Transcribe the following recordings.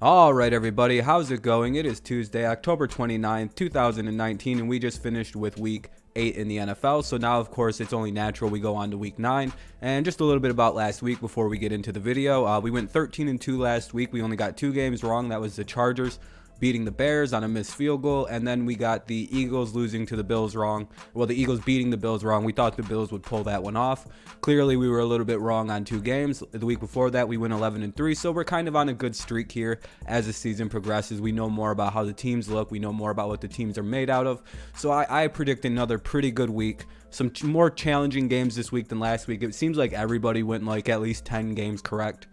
All right, everybody, how's it going? It is Tuesday, October 29th, 2019, and we just finished with week 8 in the NFL. So now, of course, it's only natural we go on to week 9. And just a little bit about last week before we get into the video. We went 13-2 last week. We only got 2 games wrong. That was the Chargers beating the Bears on a missed field goal, and then we got the Eagles losing to the Bills wrong. Well, the Eagles beating the Bills wrong. We thought the Bills would pull that one off. Clearly, we were a little bit wrong on 2 games. The week before that, we went 11-3, so we're kind of on a good streak here as the season progresses. We know more about how the teams look. We know more about what the teams are made out of. So I predict another pretty good week. Some more challenging games this week than last week. It seems like everybody went like at least 10 games correct.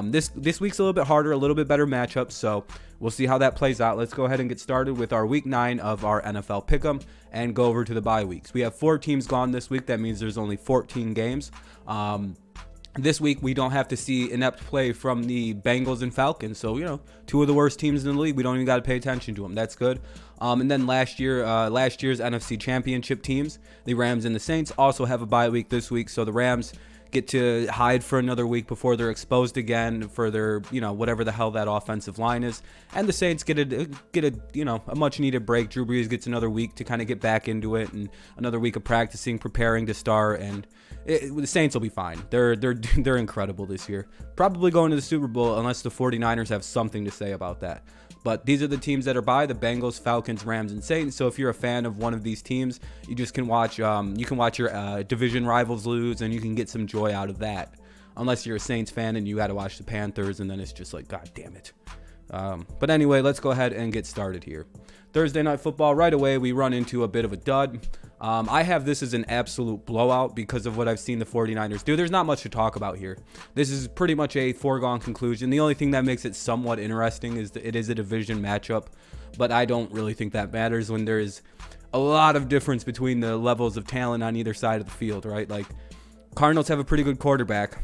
This week's a little bit harder, a little bit better matchup, so we'll see how that plays out. Let's go ahead and get started with our week 9 of our NFL Pick'em and go over to the bye weeks. We have 4 teams gone this week. That means there's only 14 games. This week, we don't have to see inept play from the Bengals and Falcons. So, 2 of the worst teams in the league. We don't even got to pay attention to them. That's good. And then last year's NFC Championship teams, the Rams and the Saints, also have a bye week this week. So the Rams get to hide for another week before they're exposed again for their, whatever the hell that offensive line is. And the Saints get a much needed break. Drew Brees gets another week to kind of get back into it and another week of practicing, preparing to start. And the Saints will be fine. They're incredible this year. Probably going to the Super Bowl unless the 49ers have something to say about that. But these are the teams that are by the Bengals, Falcons, Rams, and Saints. So if you're a fan of one of these teams, you just can watch. You can watch your division rivals lose, and you can get some joy out of that. Unless you're a Saints fan and you got to watch the Panthers, and then it's just like, God damn it. But anyway, let's go ahead and get started here. Thursday Night Football, right away, we run into a bit of a dud. I have this as an absolute blowout because of what I've seen the 49ers do. There's not much to talk about here. This is pretty much a foregone conclusion. The only thing that makes it somewhat interesting is that it is a division matchup, but I don't really think that matters when there is a lot of difference between the levels of talent on either side of the field, right? Like, Cardinals have a pretty good quarterback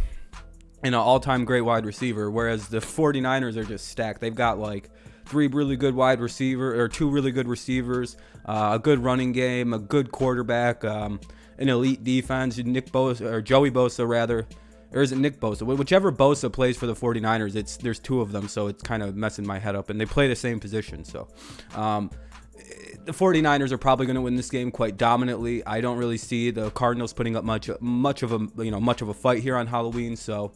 and an all-time great wide receiver, whereas the 49ers are just stacked. They've got like 3 really good wide receiver or 2 really good receivers, a good running game, a good quarterback, an elite defense. Nick Bosa or Joey Bosa rather, or is it Nick Bosa? Whichever Bosa plays for the 49ers, there's 2 of them, so it's kind of messing my head up, and they play the same position. So the 49ers are probably going to win this game quite dominantly. I don't really see the Cardinals putting up much of a fight here on Halloween. So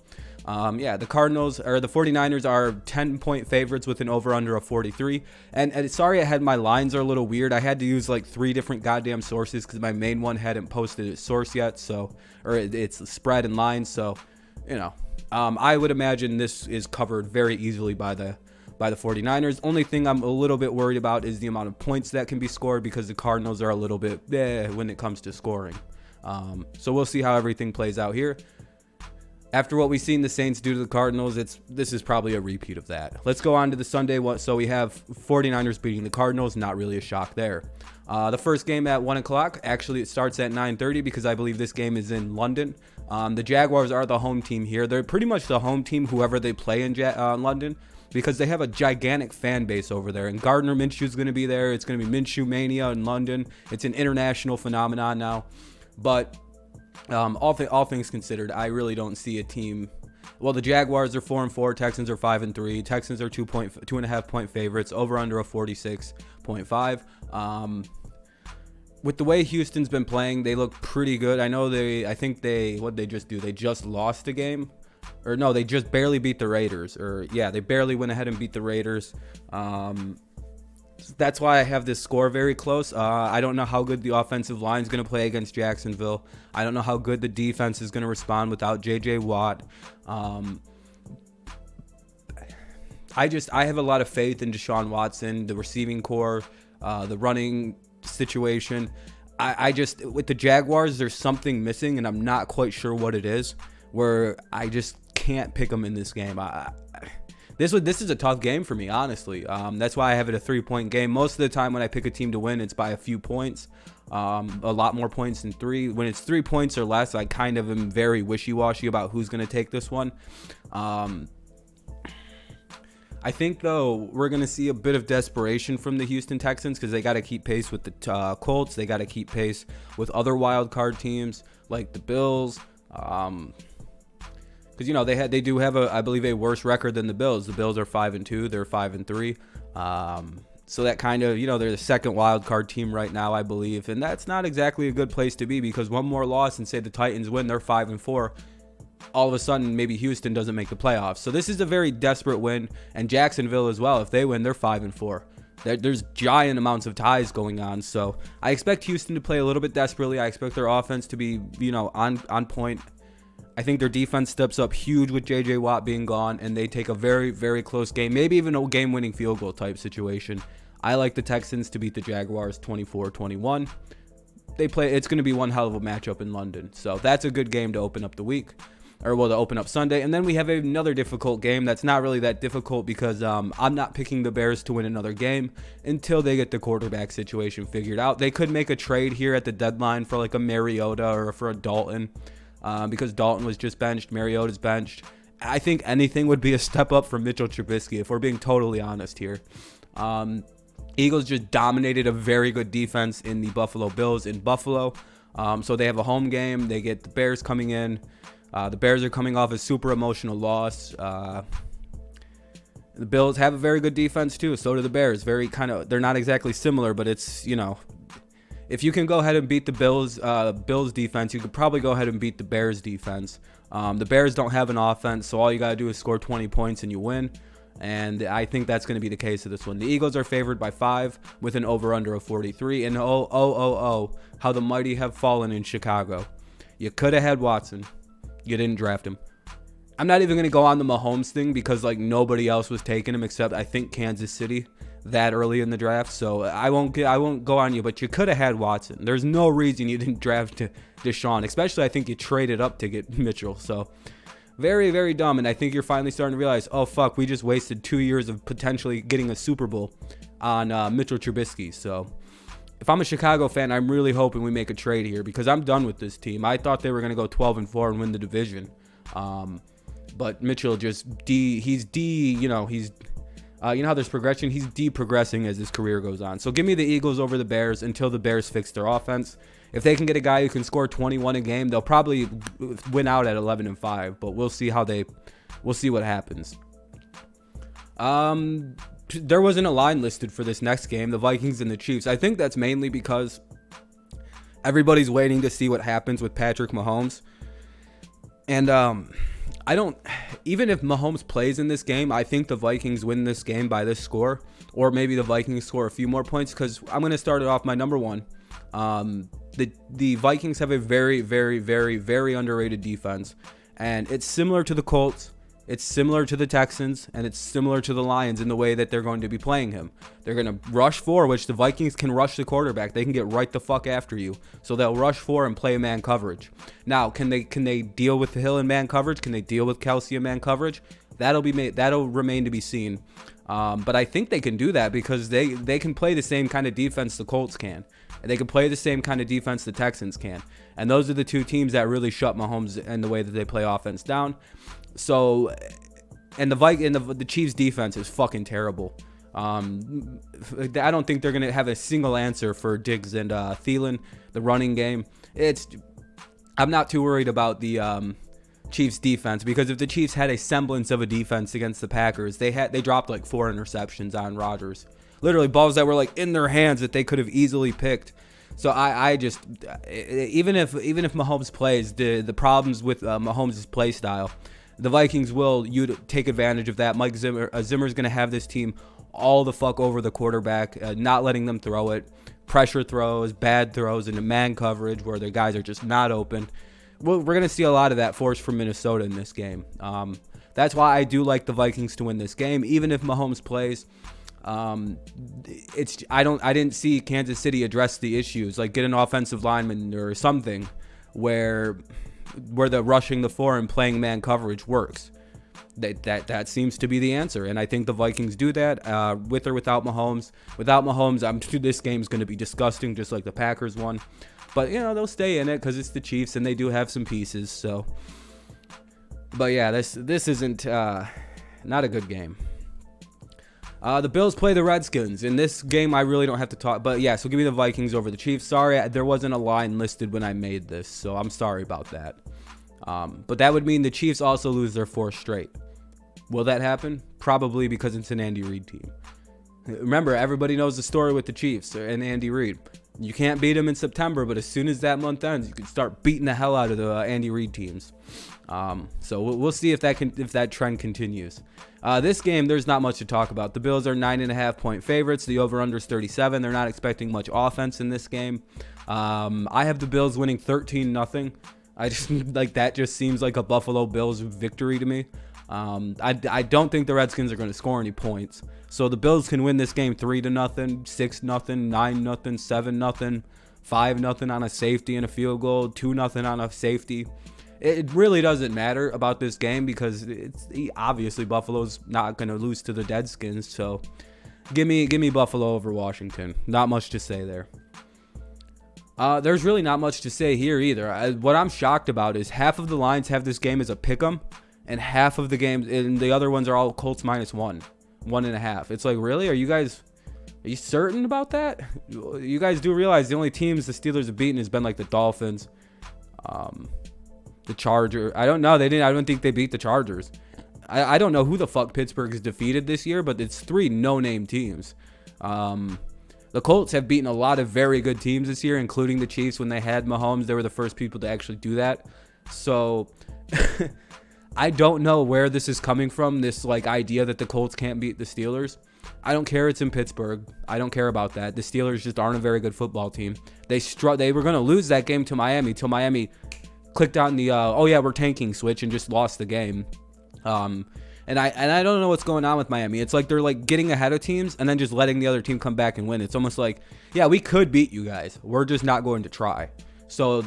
the Cardinals or the 49ers are 10-point favorites with an over-under of 43. And sorry, I had my lines are a little weird. I had to use like 3 different goddamn sources because my main one hadn't posted its source yet. It's spread and lines. So, I would imagine this is covered very easily by the 49ers. Only thing I'm a little bit worried about is the amount of points that can be scored because the Cardinals are a little bit when it comes to scoring. So we'll see how everything plays out here. After what we've seen the Saints do to the Cardinals, this is probably a repeat of that. Let's go on to the Sunday one. So we have 49ers beating the Cardinals. Not really a shock there. The first game at 1 o'clock. Actually, it starts at 9:30 because I believe this game is in London. The Jaguars are the home team here. They're pretty much the home team, whoever they play in London, because they have a gigantic fan base over there. And Gardner Minshew is going to be there. It's going to be Minshew Mania in London. It's an international phenomenon now. But all things considered, I really don't see a team. Well, the Jaguars are 4-4. Texans are 5-3. Texans are 2.5 point favorites. Over under a 46.5. With the way Houston's been playing, they look pretty good. What they just do? They just lost a game. Or no, they just barely beat the Raiders. They barely went ahead and beat the Raiders. That's why I have this score very close. I don't know how good the offensive line is going to play against Jacksonville. I don't know how good the defense is going to respond without J.J. Watt. I have a lot of faith in Deshaun Watson, the receiving core, the running situation. With the Jaguars, there's something missing, and I'm not quite sure what it is, where I just can't pick them in this game. This is a tough game for me, honestly. That's why I have it a 3-point game. Most of the time when I pick a team to win, it's by a few points. A lot more points than 3. When it's 3 points or less, I kind of am very wishy-washy about who's going to take this one. I think, though, we're going to see a bit of desperation from the Houston Texans because they got to keep pace with the Colts. They got to keep pace with other wild card teams like the Bills. because they do have I believe a worse record than the Bills. The Bills are 5-2, they're 5-3. So that kind of, they're the second wild card team right now, I believe, and that's not exactly a good place to be, because one more loss and say the Titans win, they're 5-4. All of a sudden, maybe Houston doesn't make the playoffs. So this is a very desperate win, and Jacksonville as well. If they win, they're 5-4. There's giant amounts of ties going on, so I expect Houston to play a little bit desperately. I expect their offense to be, on point. I think their defense steps up huge with J.J. Watt being gone, and they take a very, very close game, maybe even a game-winning field goal type situation. I like the Texans to beat the Jaguars 24-21. It's going to be one hell of a matchup in London, so that's a good game to open up the week. To open up Sunday. And then we have another difficult game that's not really that difficult, because I'm not picking the Bears to win another game until they get the quarterback situation figured out. They could make a trade here at the deadline for like a Mariota or for a Dalton, because Dalton was just benched, Mariota's benched. I think anything would be a step up for Mitchell Trubisky, if we're being totally honest here. Eagles just dominated a very good defense in the Buffalo Bills in Buffalo. So they have a home game. They get the Bears coming in. The Bears are coming off a super emotional loss. The Bills have a very good defense too. So do the Bears. They're not exactly similar, but it's, if you can go ahead and beat the Bills defense, you could probably go ahead and beat the Bears defense. The Bears don't have an offense, so all you got to do is score 20 points and you win. And I think that's going to be the case of this one. The Eagles are favored by 5 with an over-under of 43. And how the mighty have fallen in Chicago. You could have had Watson. You didn't draft him. I'm not even going to go on the Mahomes thing, because nobody else was taking him except I think Kansas City that early in the draft. So I won't go on you, but you could have had Watson. There's no reason you didn't draft Deshaun, especially I think you traded up to get Mitchell. So very, very dumb. And I think you're finally starting to realize, oh fuck, we just wasted 2 years of potentially getting a Super Bowl on Mitchell Trubisky. So if I'm a Chicago fan, I'm really hoping we make a trade here, because I'm done with this team. I thought they were going to go 12-4 and win the division. But Mitchell he's how there's progression. He's progressing as his career goes on. So give me the Eagles over the Bears until the Bears fix their offense. If they can get a guy who can score 21 a game, they'll probably win out at 11-5, but we'll see what happens. There wasn't a line listed for this next game, the Vikings and the Chiefs. I think that's mainly because everybody's waiting to see what happens with Patrick Mahomes. And even if Mahomes plays in this game, I think the Vikings win this game by this score, or maybe the Vikings score a few more points, because I'm going to start it off my number one. The Vikings have a very, very, very, very underrated defense, and it's similar to the Colts. It's similar to the Texans, and it's similar to the Lions in the way that they're going to be playing him. They're going to rush 4, which the Vikings can rush the quarterback. They can get right the fuck after you. So they'll rush 4 and play man coverage. Now, can they deal with Hill in man coverage? Can they deal with Kelsey in man coverage? That'll remain to be seen. But I think they can do that, because they can play the same kind of defense the Colts can. And they can play the same kind of defense the Texans can. And those are the two teams that really shut Mahomes and the way that they play offense down. So, and the Chiefs defense is fucking terrible. I don't think they're going to have a single answer for Diggs and Thielen, the running game. I'm not too worried about the Chiefs defense, because if the Chiefs had a semblance of a defense against the Packers, they dropped like 4 interceptions on Rodgers. Literally balls that were like in their hands that they could have easily picked. So I just, even if Mahomes plays, the problems with Mahomes' play style, the Vikings will take advantage of that. Mike Zimmer's going to have this team all the fuck over the quarterback, not letting them throw it. Pressure throws, bad throws into man coverage where their guys are just not open. We're going to see a lot of that force from Minnesota in this game. That's why I do like the Vikings to win this game, even if Mahomes plays. I didn't see Kansas City address the issues, like get an offensive lineman or something where the rushing the 4 and playing man coverage works. That seems to be the answer, and I think the Vikings do that with or without Mahomes. Without Mahomes, this game's going to be disgusting, just like the Packers one. But they'll stay in it because it's the Chiefs and they do have some pieces. So, but yeah, this isn't not a good game. The Bills play the Redskins. In this game, I really don't have to talk. But yeah, so give me the Vikings over the Chiefs. Sorry, there wasn't a line listed when I made this, so I'm sorry about that. But that would mean the Chiefs also lose their 4th straight. Will that happen? Probably, because it's an Andy Reid team. Remember, everybody knows the story with the Chiefs and Andy Reid. You can't beat them in September, but as soon as that month ends, you can start beating the hell out of the Andy Reid teams. So we'll see if that trend continues. This game, there's not much to talk about. The Bills are 9.5-point favorites. The over/under is 37. They're not expecting much offense in this game. I have the Bills winning 13-0. I just that just seems like a Buffalo Bills victory to me. I don't think the Redskins are going to score any points. So the Bills can win this game 3-0, 6-0, 9-0, 7-0, 5-0 on a safety and a field goal, 2-0 on a safety. It really doesn't matter about this game because it's obviously Buffalo's not going to lose to the Deadskins. So give me Buffalo over Washington. Not much to say there. There's really not much to say here either. What I'm shocked about is half of the lines have this game as a pick'em, and half of the games, and the other ones are all Colts -1.5. It's like, really? Are you certain about that? You guys do realize the only teams the Steelers have beaten has been like the Dolphins, the Chargers. I don't know. I don't think they beat the Chargers. I don't know who the fuck Pittsburgh has defeated this year, but it's 3 no-name teams. The Colts have beaten a lot of very good teams this year, including the Chiefs when they had Mahomes. They were the first people to actually do that. So I don't know where this is coming from, this idea that the Colts can't beat the Steelers. I don't care. It's in Pittsburgh. I don't care about that. The Steelers just aren't a very good football team. They were going to lose that game to Miami till Miami clicked on the we're tanking switch and just lost the game. And I don't know what's going on with Miami. It's like they're getting ahead of teams and then just letting the other team come back and win. It's almost like, yeah, we could beat you guys. We're just not going to try. So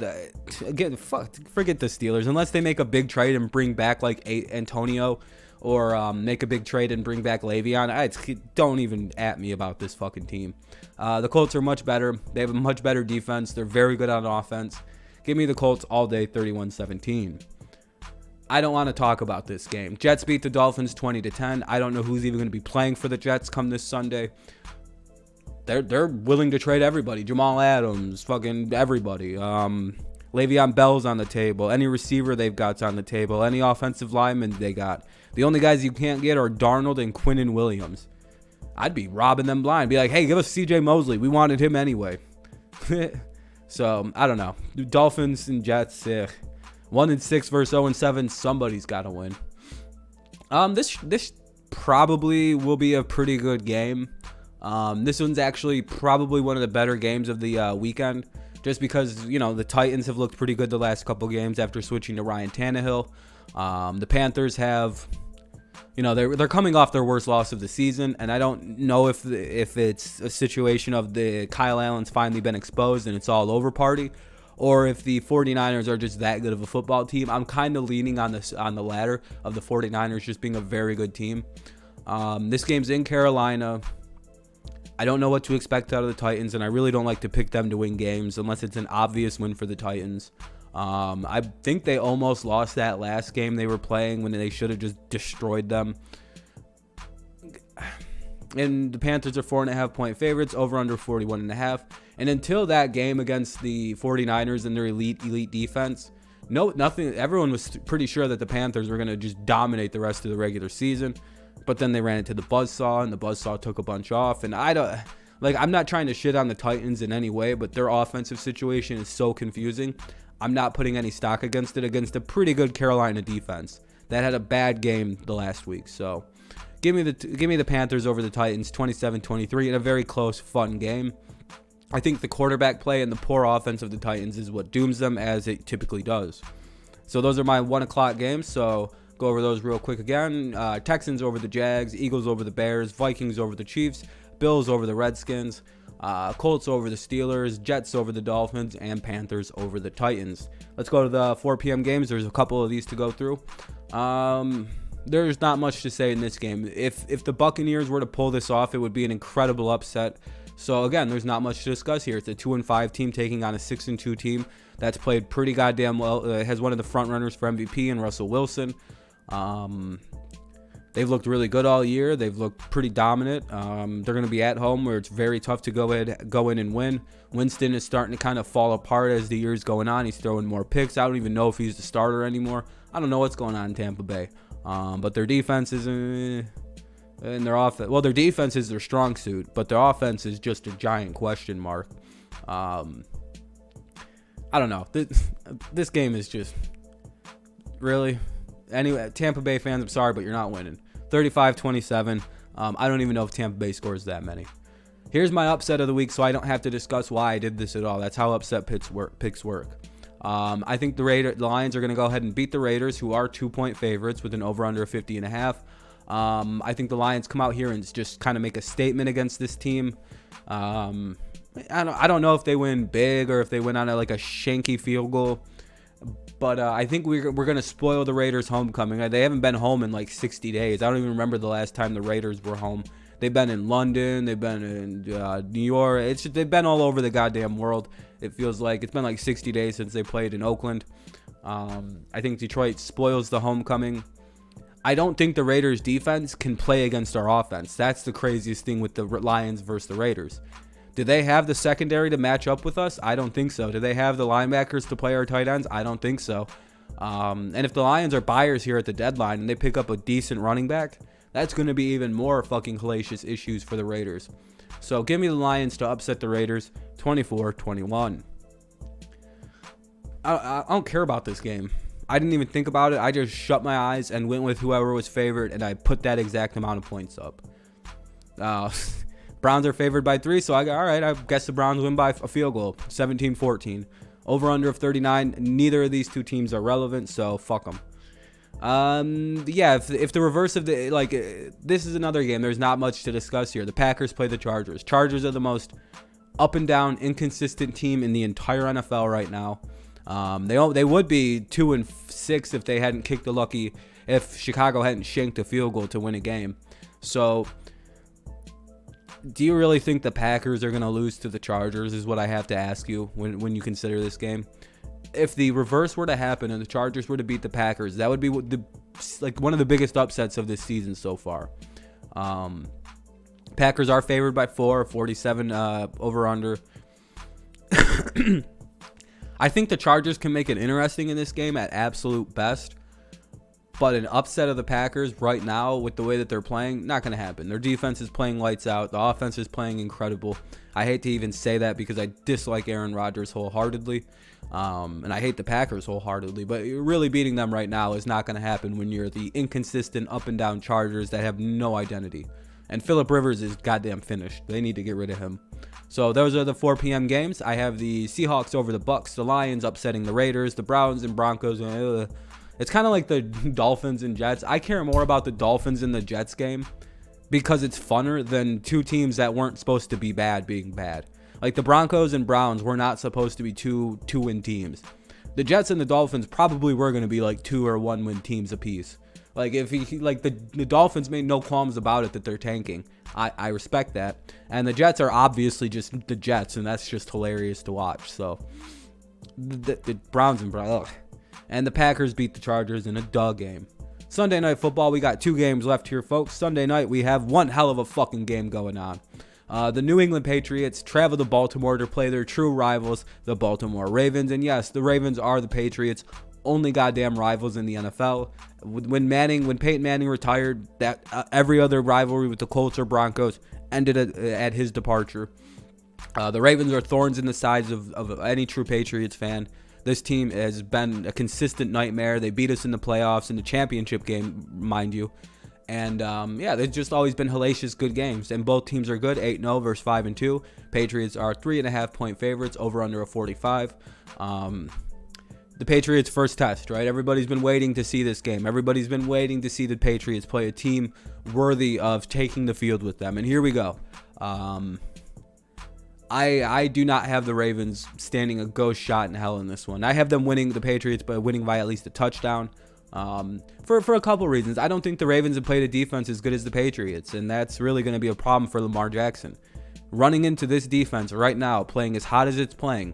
again, forget the Steelers unless they make a big trade and bring back Antonio, or make a big trade and bring back Le'Veon. Don't even at me about this fucking team. The Colts are much better. They have a much better defense. They're very good on offense. Give me the Colts all day, 31-17. I don't want to talk about this game. Jets beat the Dolphins 20-10. I don't know who's even going to be playing for the Jets come this Sunday. They're willing to trade everybody. Jamal Adams, fucking everybody. Le'Veon Bell's on the table. Any receiver they've got's on the table. Any offensive lineman they got. The only guys you can't get are Darnold and Quinnen Williams. I'd be robbing them blind. Be like, hey, give us C.J. Mosley. We wanted him anyway. So, I don't know. Dolphins and Jets, 1-6 versus 0-7. Somebody's got to win. This probably will be a pretty good game. This one's actually probably one of the better games of the weekend, just because, the Titans have looked pretty good the last couple games after switching to Ryan Tannehill. The Panthers have, they're coming off their worst loss of the season, and I don't know if it's a situation of the Kyle Allen's finally been exposed and it's all over party, or if the 49ers are just that good of a football team. I'm kind of leaning on the latter of the 49ers just being a very good team. This game's in Carolina. I don't know what to expect out of the Titans, and I really don't like to pick them to win games unless it's an obvious win for the Titans. I think they almost lost that last game they were playing when they should have just destroyed them. And the Panthers are 4.5-point favorites, over under 41.5. And until that game against the 49ers and their elite defense, nothing. Everyone was pretty sure that the Panthers were going to just dominate the rest of the regular season. But then they ran into the buzzsaw, and the buzzsaw took a bunch off. And I'm not trying to shit on the Titans in any way, but their offensive situation is so confusing. I'm not putting any stock against a pretty good Carolina defense that had a bad game the last week. So give me the Panthers over the Titans, 27-23, in a very close, fun game. I think the quarterback play and the poor offense of the Titans is what dooms them, as it typically does. So those are my 1 o'clock games. So go over those real quick again. Texans over the Jags, Eagles over the Bears, Vikings over the Chiefs, Bills over the Redskins, Colts over the Steelers, Jets over the Dolphins, and Panthers over the Titans. Let's go to the 4 p.m. games. There's a couple of these to go through. There's not much to say in this game. If the Buccaneers were to pull this off, it would be an incredible upset. So again, there's not much to discuss here. It's a 2-5 team taking on a 6-2 team that's played pretty goddamn well. Has one of the front runners for MVP in Russell Wilson. They've looked really good all year. They've looked pretty dominant. They're going to be at home where it's very tough to go in and win. Winston is starting to kind of fall apart as the year's going on. He's throwing more picks. I don't even know if he's the starter anymore. I don't know what's going on in Tampa Bay. But their defense is and their offense. Well, their defense is their strong suit, but their offense is just a giant question mark. I don't know. This game is just really. Anyway, Tampa Bay fans, I'm sorry, but you're not winning. 35-27. I don't even know if Tampa Bay scores that many. Here's my upset of the week, so I don't have to discuss why I did this at all. That's how upset picks work. I think the Lions are going to go ahead and beat the Raiders, who are 2-point favorites with an over-under of 50.5. I think the Lions come out here and just kind of make a statement against this team. I don't know if they win big or if they win on a shanky field goal. But I think we're going to spoil the Raiders' homecoming. They haven't been home in 60 days. I don't even remember the last time the Raiders were home. They've been in London. They've been in New York. They've been all over the goddamn world. It feels like it's been 60 days since they played in Oakland. I think Detroit spoils the homecoming. I don't think the Raiders' defense can play against our offense. That's the craziest thing with the Lions versus the Raiders. Do they have the secondary to match up with us? I don't think so. Do they have the linebackers to play our tight ends? I don't think so. And if the Lions are buyers here at the deadline and they pick up a decent running back, that's going to be even more fucking hellacious issues for the Raiders. So give me the Lions to upset the Raiders 24-21. I don't care about this game. I didn't even think about it. I just shut my eyes and went with whoever was favored, and I put that exact amount of points up. Browns are favored by 3, so I guess the Browns win by a field goal, 17-14. Over under of 39. Neither of these two teams are relevant, so fuck them. If the reverse of this is another game. There's not much to discuss here. The Packers play the Chargers. Chargers are the most up and down, inconsistent team in the entire NFL right now. They would be 2-6 if they hadn't kicked if Chicago hadn't shanked a field goal to win a game. So, do you really think the Packers are going to lose to the Chargers is what I have to ask you when you consider this game. If the reverse were to happen and the Chargers were to beat the Packers, that would be one of the biggest upsets of this season so far. Packers are favored by 4, 47 over under. I think the Chargers can make it interesting in this game at absolute best. But an upset of the Packers right now with the way that they're playing, not going to happen. Their defense is playing lights out. The offense is playing incredible. I hate to even say that because I dislike Aaron Rodgers wholeheartedly. And I hate the Packers wholeheartedly. But really beating them right now is not going to happen when you're the inconsistent up and down Chargers that have no identity. And Phillip Rivers is goddamn finished. They need to get rid of him. So those are the 4 p.m. games. I have the Seahawks over the Bucks, the Lions upsetting the Raiders, the Browns and Broncos. It's kind of like the Dolphins and Jets. I care more about the Dolphins and the Jets game because it's funner than two teams that weren't supposed to be bad being bad. Like the Broncos and Browns were not supposed to be two-win teams. The Jets and the Dolphins probably were going to be 2 or 1 win teams apiece. The Dolphins made no qualms about it that they're tanking. I respect that. And the Jets are obviously just the Jets, and that's just hilarious to watch. So the Browns and Browns. And the Packers beat the Chargers in a dog game. Sunday Night Football, we got 2 games left here, folks. Sunday night, we have one hell of a fucking game going on. The New England Patriots travel to Baltimore to play their true rivals, the Baltimore Ravens. And yes, the Ravens are the Patriots' only goddamn rivals in the NFL. When Peyton Manning retired, that every other rivalry with the Colts or Broncos ended at his departure. The Ravens are thorns in the sides of any true Patriots fan. This team has been a consistent nightmare. They beat us in the playoffs, in the championship game, mind you. And, they've just always been hellacious good games. And both teams are good, 8-0 versus 5-2. Patriots are 3.5-point favorites, over under a 45. The Patriots' first test, right? Everybody's been waiting to see this game. Everybody's been waiting to see the Patriots play a team worthy of taking the field with them. And here we go. I do not have the Ravens standing a ghost shot in hell in this one. I have them winning, the Patriots, but winning by at least a touchdown. For a couple reasons. I don't think the Ravens have played a defense as good as the Patriots, and that's really going to be a problem for Lamar Jackson. Running into this defense right now, playing as hot as it's playing,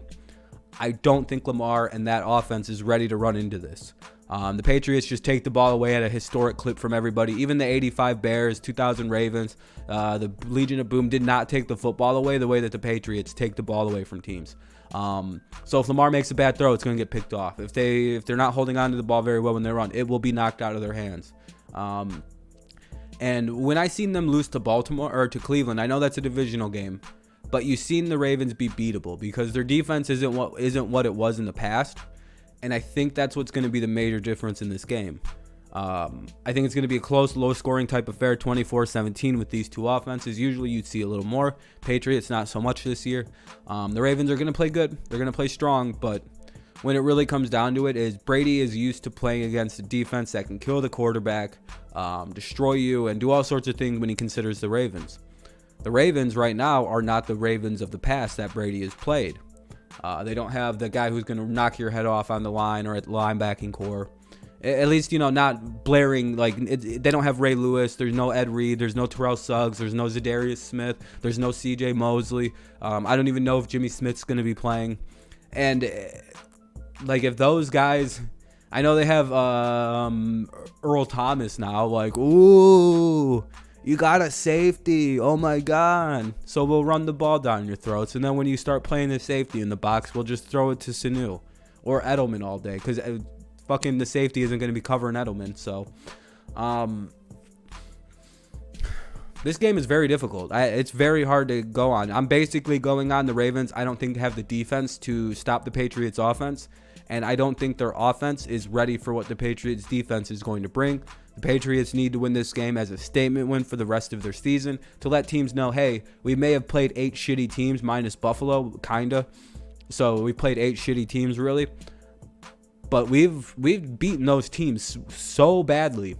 I don't think Lamar and that offense is ready to run into this. The Patriots just take the ball away at a historic clip from everybody. Even the 85 Bears, 2000 Ravens, the Legion of Boom did not take the football away the way that the Patriots take the ball away from teams. So if Lamar makes a bad throw, it's going to get picked off. If they're not holding on to the ball very well when they run, it will be knocked out of their hands. And when I seen them lose to Baltimore or to Cleveland, I know that's a divisional game, but you've seen the Ravens be beatable because their defense isn't what it was in the past. And I think that's what's going to be the major difference in this game. I think it's going to be a close, low-scoring type affair, 24-17 with these two offenses. Usually you'd see a little more. Patriots, not so much this year. The Ravens are going to play good. They're going to play strong, but when it really comes down to it is Brady is used to playing against a defense that can kill the quarterback, destroy you, and do all sorts of things when he considers the Ravens. The Ravens right now are not the Ravens of the past that Brady has played. They don't have the guy who's going to knock your head off on the line or at the linebacking core. At least, not blaring. They don't have Ray Lewis. There's no Ed Reed. There's no Terrell Suggs. There's no Zadarius Smith. There's no C.J. Mosley. I don't even know if Jimmy Smith's going to be playing. And, if those guys... I know they have Earl Thomas now. Ooh... You got a safety. Oh, my God. So we'll run the ball down your throats. And then when you start playing the safety in the box, we'll just throw it to Sanu or Edelman all day. Because fucking the safety isn't going to be covering Edelman. So this game is very difficult. It's very hard to go on. I'm basically going on the Ravens. I don't think they have the defense to stop the Patriots offense. And I don't think their offense is ready for what the Patriots defense is going to bring. The Patriots need to win this game as a statement win for the rest of their season to let teams know, hey, we may have played 8 shitty teams minus Buffalo, kinda. So we played 8 shitty teams, really. But we've beaten those teams so badly.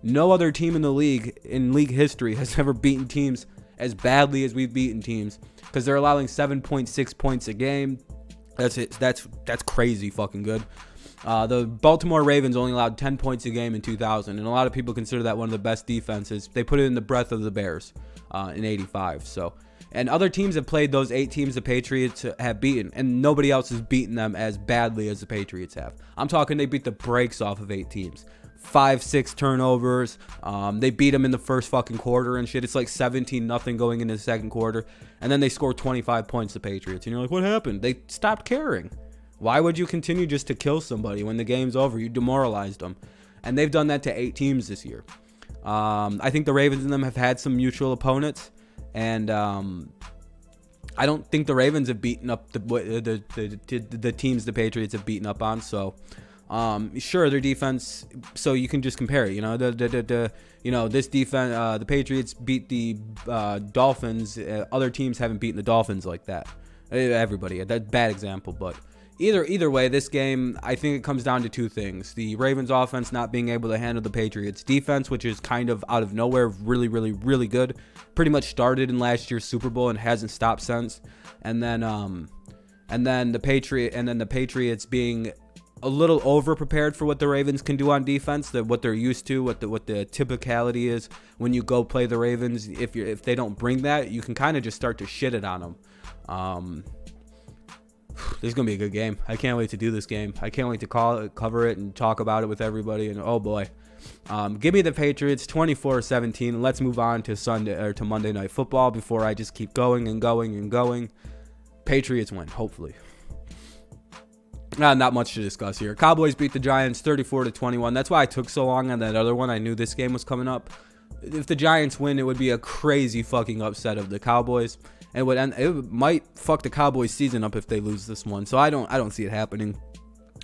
No other team in the league, in league history, has ever beaten teams as badly as we've beaten teams because they're allowing 7.6 points a game. That's it. That's crazy fucking good. The Baltimore Ravens only allowed 10 points a game in 2000, and a lot of people consider that one of the best defenses. They put it in the breath of the Bears in 85. So, and other teams have played those 8 teams the Patriots have beaten, and nobody else has beaten them as badly as the Patriots have. I'm talking they beat the brakes off of 8 teams. 5-6 turnovers. They beat them in the first fucking quarter and shit. It's 17-0 going into the second quarter. And then they score 25 points, the Patriots. And you're like, what happened? They stopped caring. Why would you continue just to kill somebody when the game's over? You demoralized them. And they've done that to 8 teams this year. I think the Ravens and them have had some mutual opponents. And I don't think the Ravens have beaten up the teams the Patriots have beaten up on. So... sure, their defense. So you can just compare it. This defense. The Patriots beat the Dolphins. Other teams haven't beaten the Dolphins like that. Everybody. That's a bad example, but either way, this game, I think it comes down to 2 things: the Ravens' offense not being able to handle the Patriots' defense, which is kind of out of nowhere, really, really, really good. Pretty much started in last year's Super Bowl and hasn't stopped since. And then the Patriots being a little over prepared for what the Ravens can do on defense, what they're used to, what the typicality is when you go play the Ravens. If they don't bring that, you can kind of just start to shit it on them. This is gonna be a good game. I can't wait to do this game. I can't wait to cover it and talk about it with everybody. And oh boy, give me the Patriots 24-17. Let's move on to to Monday Night Football before I just keep going and going and going. Patriots win, hopefully. Not much to discuss here. Cowboys beat the Giants 34-21. That's why I took so long on that other one. I knew this game was coming up. If the Giants win, it would be a crazy fucking upset of the Cowboys. And it might fuck the Cowboys season up if they lose this one. So I don't see it happening.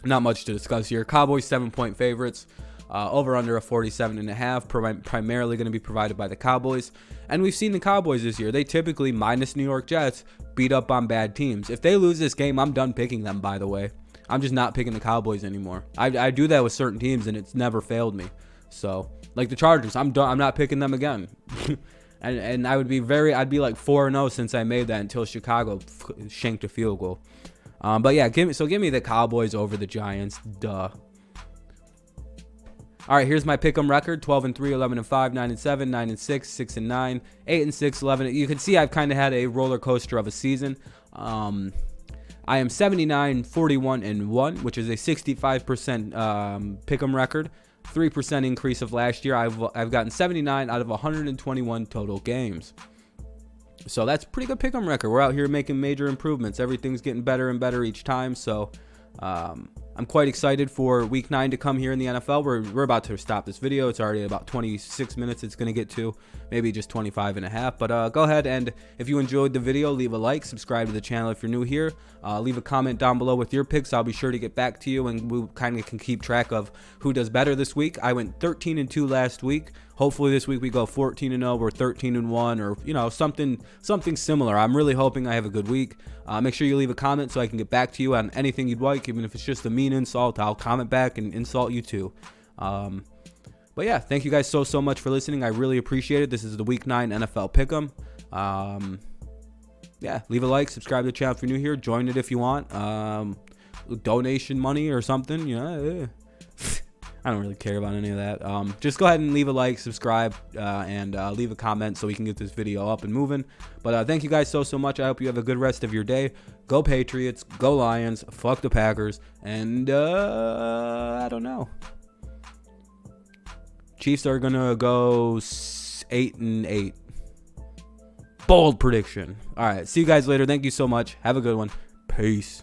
Not much to discuss here. Cowboys 7-point favorites. Over under a 47.5. Primarily going to be provided by the Cowboys. And we've seen the Cowboys this year. They typically, minus New York Jets, beat up on bad teams. If they lose this game, I'm done picking them, by the way. I'm just not picking the Cowboys anymore. I do that with certain teams, and it's never failed me. So, like the Chargers, I'm done. I'm not picking them again. and I'd be like 4-0 since I made that until Chicago shanked a field goal. But yeah, give me the Cowboys over the Giants. Duh. All right, here's my pick'em record: 12-3, 11-5, 9-7, 9-6, 6-9, 8-6, 11. You can see I've kind of had a roller coaster of a season. I am 79, 41, and 1, which is a 65% pick'em record. 3% increase of last year. I've gotten 79 out of 121 total games. So that's a pretty good pick'em record. We're out here making major improvements. Everything's getting better and better each time. So I'm quite excited for week 9 to come here in the NFL. We're about to stop this video. It's already about 26 minutes it's going to get to, maybe just 25 and a half. But go ahead, and if you enjoyed the video, leave a like, subscribe to the channel if you're new here. Leave a comment down below with your picks. I'll be sure to get back to you, and we kind of can keep track of who does better this week. I went 13-2 last week. Hopefully this week we go 14-0 or 13-1, or something similar. I'm really hoping I have a good week. Make sure you leave a comment so I can get back to you on anything you'd like. Even if it's just a mean insult, I'll comment back and insult you too. But yeah, thank you guys so much for listening. I really appreciate it. This is the Week 9 NFL Pick'em. Yeah, leave a like, subscribe to the channel if you're new here. Join it if you want. Donation money or something. I don't really care about any of that. Just go ahead and leave a like, subscribe, and leave a comment so we can get this video up and moving. But thank you guys so much. I hope you have a good rest of your day. Go Patriots, go Lions, fuck the Packers, and I don't know. Chiefs are gonna go 8-8. Bold prediction. All right, see you guys later. Thank you so much. Have a good one. Peace.